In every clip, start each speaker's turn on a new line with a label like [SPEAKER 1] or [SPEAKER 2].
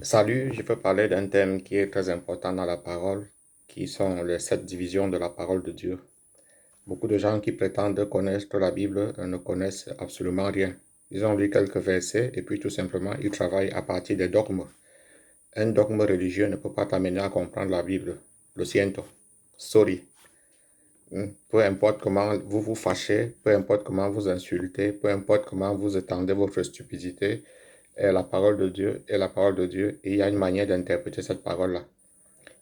[SPEAKER 1] Salut, je peux parler d'un thème qui est très important dans la parole, qui sont les 7 divisions de la parole de Dieu. Beaucoup de gens qui prétendent connaître la Bible ne connaissent absolument rien. Ils ont lu quelques versets et puis tout simplement ils travaillent à partir des dogmes. Un dogme religieux ne peut pas t'amener à comprendre la Bible. Lo siento. Sorry. Peu importe comment vous vous fâchez, peu importe comment vous insultez, peu importe comment vous étendez votre stupidité, est la parole de Dieu est la parole de Dieu et il y a une manière d'interpréter cette parole-là.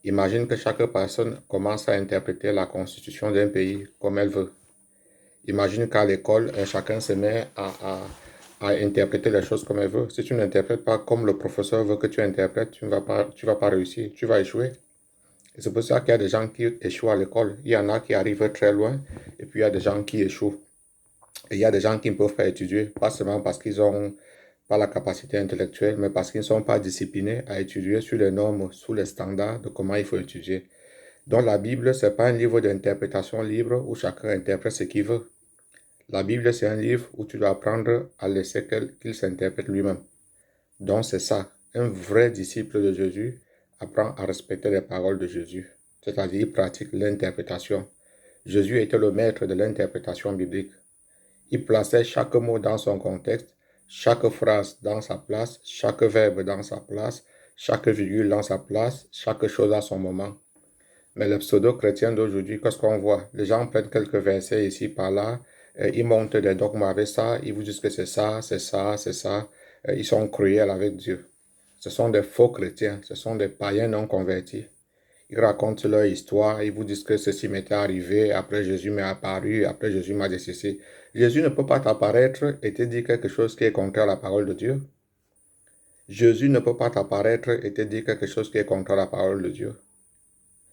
[SPEAKER 1] Imagine que chaque personne commence à interpréter la constitution d'un pays comme elle veut. Imagine qu'à l'école, chacun se met à interpréter les choses comme elle veut. Si tu n'interprètes pas comme le professeur veut que tu interprètes, tu vas pas réussir, tu vas échouer. Et c'est pour ça qu'il y a des gens qui échouent à l'école. Il y en a qui arrivent très loin, et puis il y a des gens qui échouent. Et il y a des gens qui ne peuvent pas étudier, pas seulement parce qu'ils ont pas la capacité intellectuelle, mais parce qu'ils ne sont pas disciplinés à étudier sur les normes, sous les standards de comment il faut étudier. Donc la Bible, ce n'est pas un livre d'interprétation libre où chacun interprète ce qu'il veut. La Bible, c'est un livre où tu dois apprendre à laisser qu'il s'interprète lui-même. Donc c'est ça. Un vrai disciple de Jésus apprend à respecter les paroles de Jésus. C'est-à-dire, il pratique l'interprétation. Jésus était le maître de l'interprétation biblique. Il plaçait chaque mot dans son contexte, chaque phrase dans sa place, chaque verbe dans sa place, chaque virgule dans sa place, chaque chose à son moment. Mais les pseudo-chrétiens d'aujourd'hui, qu'est-ce qu'on voit? Les gens prennent quelques versets ici, par là, ils montent des dogmes avec ça, ils vous disent que c'est ça, c'est ça, c'est ça. Ils sont cruels avec Dieu. Ce sont des faux chrétiens, ce sont des païens non convertis. Ils racontent leur histoire, ils vous disent que ceci m'était arrivé, après Jésus m'est apparu, après Jésus m'a dit ceci. Jésus ne peut pas t'apparaître et te dire quelque chose qui est contraire à la parole de Dieu. Jésus ne peut pas t'apparaître et te dire quelque chose qui est contraire à la parole de Dieu.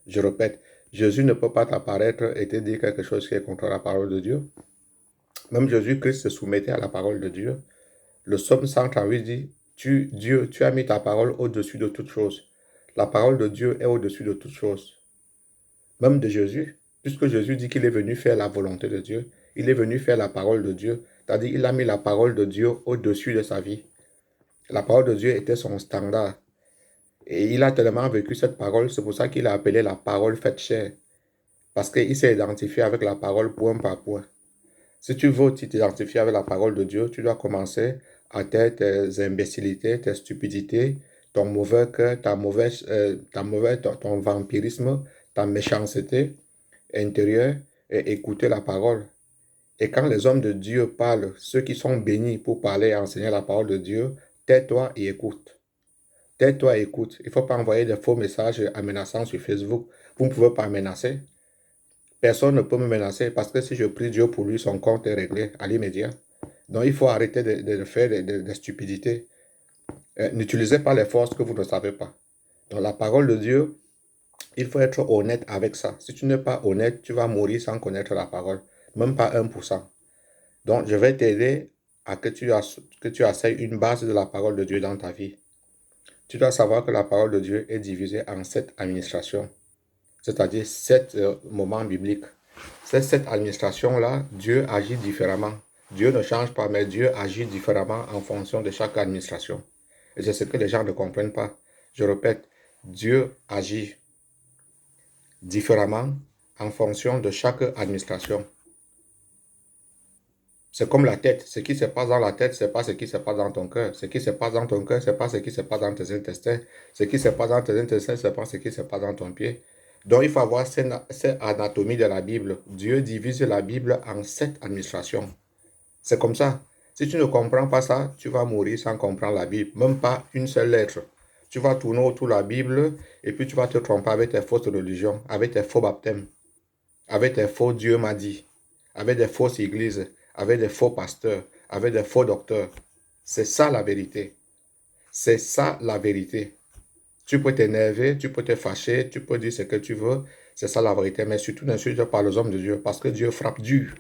[SPEAKER 1] Je répète, Jésus ne peut pas t'apparaître et te dire quelque chose qui est contraire à la parole de Dieu. Même Jésus-Christ se soumettait à la parole de Dieu. Le psaume 138 dit, Dieu, tu as mis ta parole au-dessus de toute chose. La parole de Dieu est au-dessus de toute chose. Même de Jésus, puisque Jésus dit qu'il est venu faire la volonté de Dieu, il est venu faire la parole de Dieu, c'est-à-dire il a mis la parole de Dieu au-dessus de sa vie. La parole de Dieu était son standard. Et il a tellement vécu cette parole, c'est pour ça qu'il a appelé la parole faite chair. Parce qu'il s'est identifié avec la parole point par point. Si tu veux t'identifier avec la parole de Dieu, tu dois commencer à taire tes imbécilités, tes stupidités, ton mauvais cœur, ton vampirisme, ta méchanceté intérieure et écouter la parole. Et quand les hommes de Dieu parlent, ceux qui sont bénis pour parler et enseigner la parole de Dieu, tais-toi et écoute. Tais-toi et écoute. Il ne faut pas envoyer des faux messages amenaçants sur Facebook. Vous ne pouvez pas menacer. Personne ne peut me menacer parce que si je prie Dieu pour lui, son compte est réglé à l'immédiat. Donc il faut arrêter de faire des stupidités. N'utilisez pas les forces que vous ne savez pas. Dans la parole de Dieu, il faut être honnête avec ça. Si tu n'es pas honnête, tu vas mourir sans connaître la parole. Même pas 1%. Donc je vais t'aider à que tu asseyes une base de la parole de Dieu dans ta vie. Tu dois savoir que la parole de Dieu est divisée en 7 administrations, c'est-à-dire 7 moments bibliques. Cette administration-là, Dieu agit différemment. Dieu ne change pas, mais Dieu agit différemment en fonction de chaque administration. Et c'est ce que les gens ne comprennent pas. Je répète, Dieu agit différemment en fonction de chaque administration. C'est comme la tête. Ce qui se passe dans la tête, ce n'est pas ce qui se passe dans ton cœur. Ce qui se passe dans ton cœur, ce n'est pas ce qui se passe dans tes intestins. Ce qui se passe dans tes intestins, ce n'est pas ce qui se passe dans ton pied. Donc, il faut avoir cette anatomie de la Bible. Dieu divise la Bible en 7 administrations. C'est comme ça. Si tu ne comprends pas ça, tu vas mourir sans comprendre la Bible. Même pas une seule lettre. Tu vas tourner autour de la Bible et puis tu vas te tromper avec tes fausses religions, avec tes faux baptêmes, avec des faux Dieu m'a dit, avec des fausses églises, avec des faux pasteurs, avec des faux docteurs. C'est ça la vérité. C'est ça la vérité. Tu peux t'énerver, tu peux te fâcher, tu peux dire ce que tu veux. C'est ça la vérité. Mais surtout n'insulte pas les hommes de Dieu parce que Dieu frappe dur.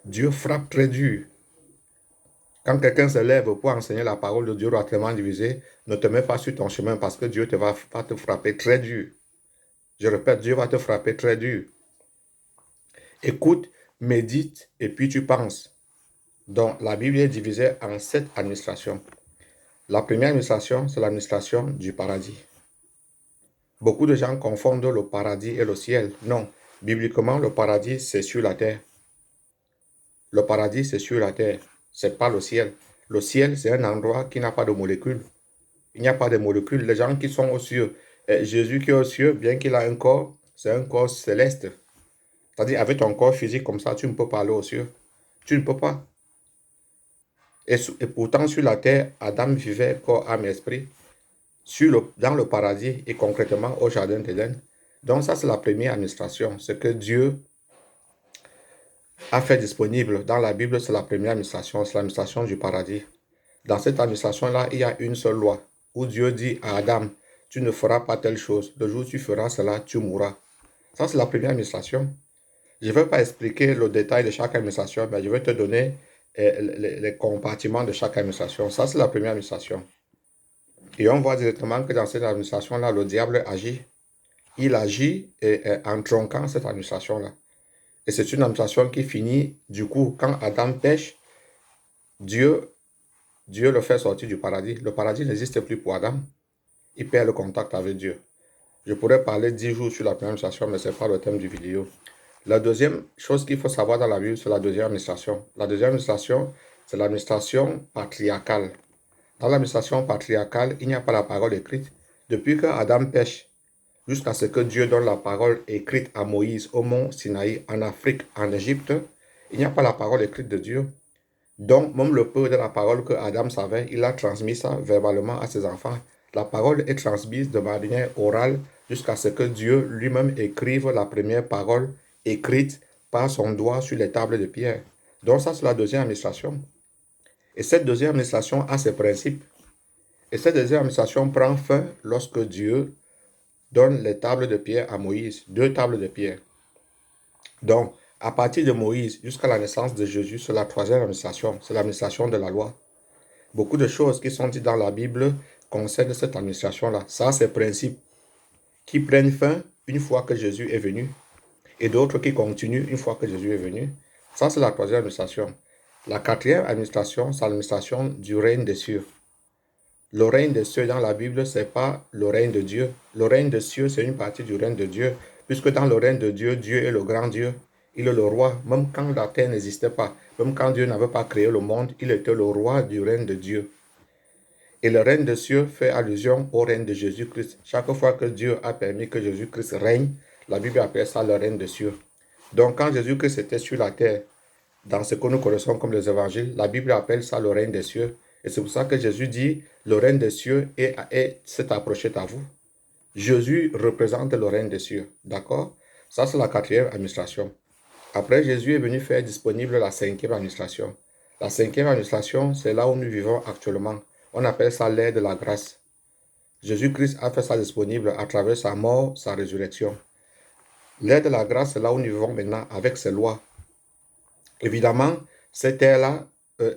[SPEAKER 1] Dieu frappe très dur. Quand quelqu'un se lève pour enseigner la parole de Dieu relativement divisée, ne te mets pas sur ton chemin parce que Dieu va te frapper très dur. Je répète, Dieu va te frapper très dur. Écoute, médite et puis tu penses. Donc, la Bible est divisée en 7 administrations. La première administration, c'est l'administration du paradis. Beaucoup de gens confondent le paradis et le ciel. Non, bibliquement, le paradis, c'est sur la terre. Le paradis, c'est sur la terre. C'est pas le ciel. Le ciel, c'est un endroit qui n'a pas de molécules. Il n'y a pas de molécules. Les gens qui sont aux cieux, Jésus qui est aux cieux, bien qu'il a un corps, c'est un corps céleste. C'est-à-dire, avec ton corps physique comme ça, tu ne peux pas aller aux cieux. Tu ne peux pas. Et pourtant, sur la terre, Adam vivait corps, âme, esprit. Dans le paradis et concrètement au jardin d'Éden. Donc ça, c'est la première administration. Ce que Dieu a fait disponible dans la Bible, c'est la première administration, c'est l'administration du paradis. Dans cette administration-là, il y a une seule loi, où Dieu dit à Adam, tu ne feras pas telle chose. Le jour où tu feras cela, tu mourras. Ça, c'est la première administration. Je ne vais pas expliquer le détail de chaque administration, mais je vais te donner les compartiments de chaque administration. Ça, c'est la première administration. Et on voit directement que dans cette administration-là, le diable agit. Il agit en tronquant cette administration-là. Et c'est une administration qui finit, du coup, quand Adam pêche, Dieu le fait sortir du paradis. Le paradis n'existe plus pour Adam. Il perd le contact avec Dieu. Je pourrais parler 10 jours sur la première administration, mais ce n'est pas le thème du vidéo. La deuxième chose qu'il faut savoir dans la Bible, c'est la deuxième administration. La deuxième administration, c'est l'administration patriarcale. Dans l'administration patriarcale, il n'y a pas la parole écrite. Depuis que Adam pêche, jusqu'à ce que Dieu donne la parole écrite à Moïse au mont Sinaï, en Afrique, en Égypte, il n'y a pas la parole écrite de Dieu. Donc, même le peu de la parole que Adam savait, il a transmis ça verbalement à ses enfants. La parole est transmise de manière orale jusqu'à ce que Dieu lui-même écrive la première parole écrite par son doigt sur les tables de pierre. Donc ça, c'est la deuxième administration. Et cette deuxième administration a ses principes. Et cette deuxième administration prend fin lorsque Dieu donne les tables de pierre à Moïse, 2 tables de pierre. Donc, à partir de Moïse jusqu'à la naissance de Jésus, c'est la troisième administration, c'est l'administration de la loi. Beaucoup de choses qui sont dites dans la Bible concernent cette administration-là. Ça, c'est principes qui prennent fin une fois que Jésus est venu et d'autres qui continuent une fois que Jésus est venu. Ça, c'est la troisième administration. La quatrième administration, c'est l'administration du règne des cieux. Le règne des cieux dans la Bible, ce n'est pas le règne de Dieu. Le règne des cieux, c'est une partie du règne de Dieu. Puisque dans le règne de Dieu, Dieu est le grand Dieu. Il est le roi. Même quand la terre n'existait pas, même quand Dieu n'avait pas créé le monde, il était le roi du règne de Dieu. Et le règne des cieux fait allusion au règne de Jésus-Christ. Chaque fois que Dieu a permis que Jésus-Christ règne, la Bible appelle ça le règne des cieux. Donc quand Jésus-Christ était sur la terre, dans ce que nous connaissons comme les évangiles, la Bible appelle ça le règne des cieux. Et c'est pour ça que Jésus dit, le règne des cieux s'est approché à vous. Jésus représente le règne des cieux. D'accord? Ça, c'est la quatrième administration. Après, Jésus est venu faire disponible la cinquième administration. La cinquième administration, c'est là où nous vivons actuellement. On appelle ça l'ère de la grâce. Jésus-Christ a fait ça disponible à travers sa mort, sa résurrection. L'ère de la grâce, c'est là où nous vivons maintenant avec ses lois. Évidemment, cette ère-là,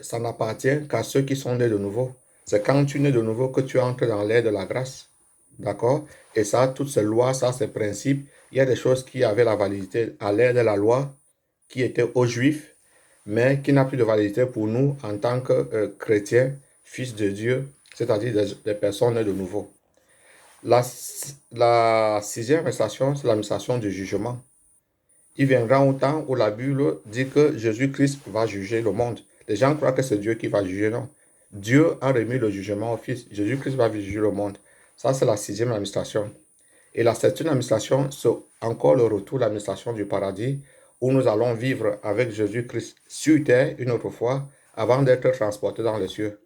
[SPEAKER 1] ça n'appartient qu'à ceux qui sont nés de nouveau. C'est quand tu nais de nouveau que tu entres dans l'ère de la grâce. D'accord? Et ça, toutes ces lois, ça, ces principes, il y a des choses qui avaient la validité à l'ère de la loi, qui étaient aux Juifs, mais qui n'a plus de validité pour nous en tant que chrétiens, fils de Dieu, c'est-à-dire des personnes nées de nouveau. La sixième administration, c'est l'administration du jugement. Il viendra un temps où la Bible dit que Jésus-Christ va juger le monde. Les gens croient que c'est Dieu qui va juger, non. Dieu a remis le jugement au Fils. Jésus-Christ va juger le monde. Ça, c'est la sixième administration. Et la septième administration, c'est encore le retour de l'administration du paradis, où nous allons vivre avec Jésus-Christ sur terre une autre fois, avant d'être transportés dans les cieux.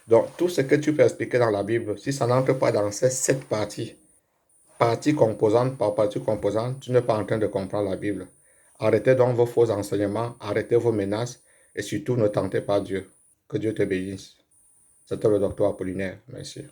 [SPEAKER 1] Donc, tout ce que tu peux expliquer dans la Bible, si ça n'entre pas dans ces 7 parties, partie composante par partie composante, tu n'es pas en train de comprendre la Bible. Arrêtez donc vos faux enseignements, arrêtez vos menaces et surtout ne tentez pas Dieu. Que Dieu te bénisse. C'était le docteur Apollinaire. Merci.